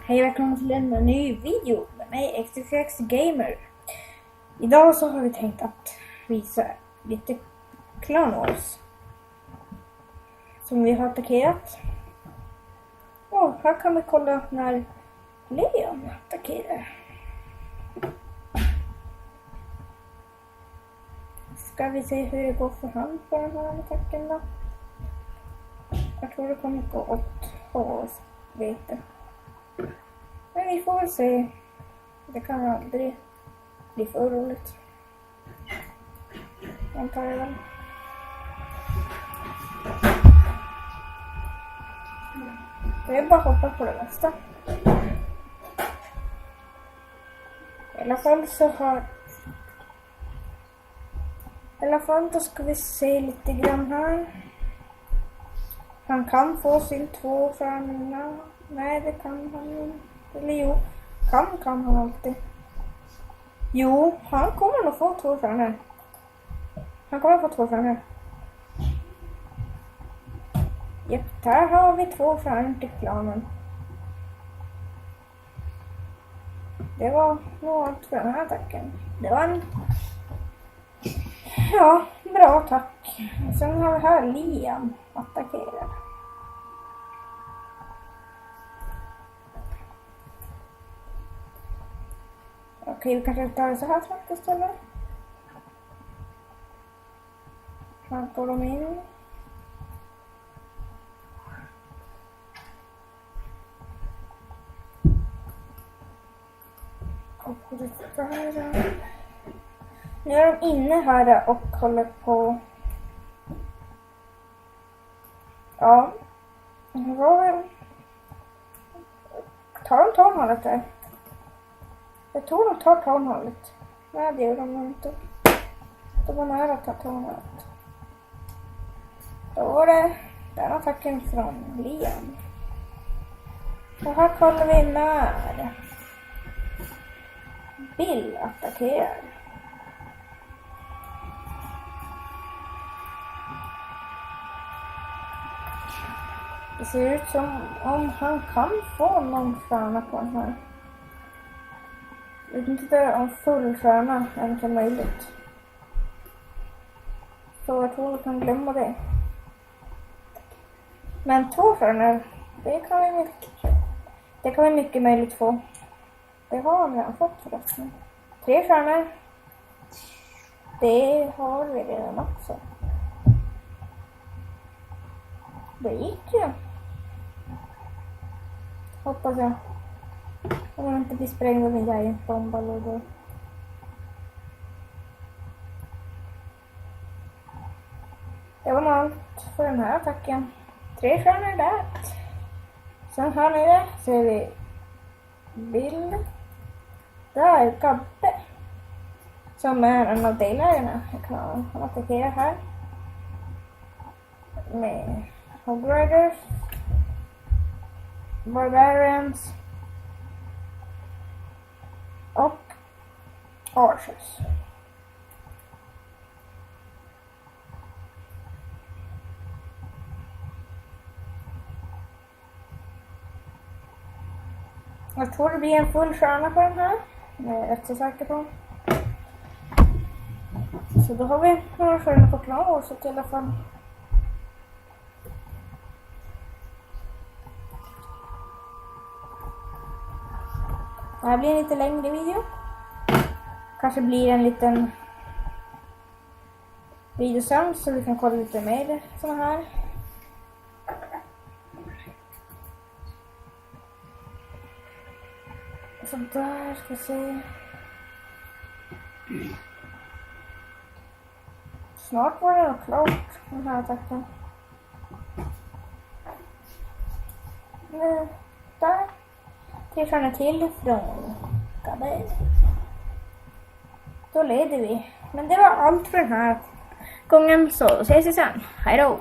Hej och välkomna till en ny video med mig XXX Gamer. Idag så har vi tänkt att visa lite Clone Wars som vi har attackerat. Och här kan vi kolla när Leon attackerar. Ska vi se hur det går för han på den här attacken då? Jag tror det kommer gå åt hårs, vet det. Men vi får väl se. Det kan aldrig bli för roligt. Antar jag väl. Det är bara att hoppa på det mesta. I alla fall så har... I alla fall då ska vi se lite grann här. Han kan få sin 2 stjärnor. Nej, det kan han inte. Eller jo, kan han alltid. Jo, han kommer nog få 2 stjärnor. Han kommer få 2 stjärnor. Japp, där har vi 2 stjärnor till klanen. Det var nog allt för den här attacken. Det var en... Ja, bra attack. Sen har vi här Liam attackerar. Okej, vi kanske tar det så här snabbt istället. Här går de in. Och det här. Nu är de inne här och håller på. Ja. Vad tar de tonhållet där? Jag tror de tar tonhållet. Nej, det gör de inte. De var nära att ta tonhållet. Då var det den attacken från Liam. Och här kollar vi när Bill attackerar. Det ser ut som om han kan få någon stjärna på den här. Jag vet inte om full stjärna är inte möjligt. Så jag tror vi kan glömma det. Men 2 stjärnor, det kan vi mycket möjligt få. Det har vi redan fått förresten. 3 stjärnor. Det har vi redan också. Det gick ju. Hoppas jag. Om jag inte blir sprängd av en giant bomb eller då. Det var nog allt för den här attacken. 3 stjärnor där. Sen här nere ser vi Bill. Där Gabbe. Som är en av delägarna. Han attackerar här. Med Hog Riders. Barbarians. Och Archers. Jag tror det blir en full stjärna på den här. Jag är rätt så säker på. Så då har vi några stjärnor på Clone Wars i alla fall. Det här blir en lite längre video. Kanske blir en liten video sen så vi kan kolla lite mer såna här. Så där ska vi se. Snart var det nog klart den här attacken. Där. 3 stjärnor till från Gabbe. Då leder vi. Men det var allt för den här gången, så ses vi sen. Hej då!